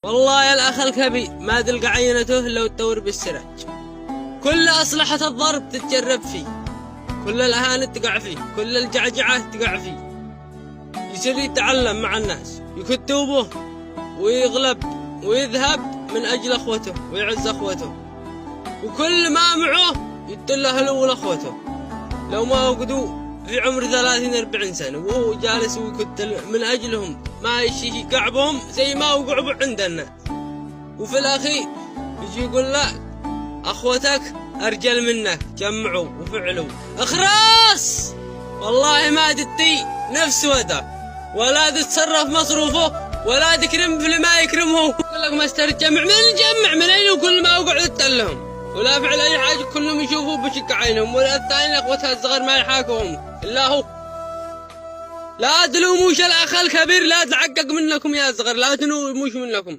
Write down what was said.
والله يا الأخ الكبير ما تلقى عينته لو تدور بالسراج. كل أصلحة الضرب تتجرب فيه، كل الأهانة تقع فيه، كل الجعجعة تقع فيه. يصير يتعلم مع الناس، يكتوبه ويغلب ويذهب من أجل أخوته ويعز أخوته، وكل ما معه يتلهلوا لأخوته. لو ما وقدوا في عمر 30-40 سنة وهو جالس ويكتل من أجلهم ما يقعبهم زي ما وقعبوا عند الناس. وفي الأخير يجي يقول لا، أخوتك أرجل منك، جمعوا وفعلوا اخراس. والله ما تتي نفس وده، ولا تتصرف مصروفه، ولا تكرم في اللي ما يكرمه. يقول لك ما استرجمع من الجمع من أين، وكل ما وقعوا تتلهم ولا فعل أي حاجة، كلهم يشوفوا بشق عينهم، ولا الثاني أخوتها الصغر ما يحاكوهم إلا هو. لا تلوموش الأخ الكبير، لا تعقق منكم يا صغر، لا تلوموش منكم.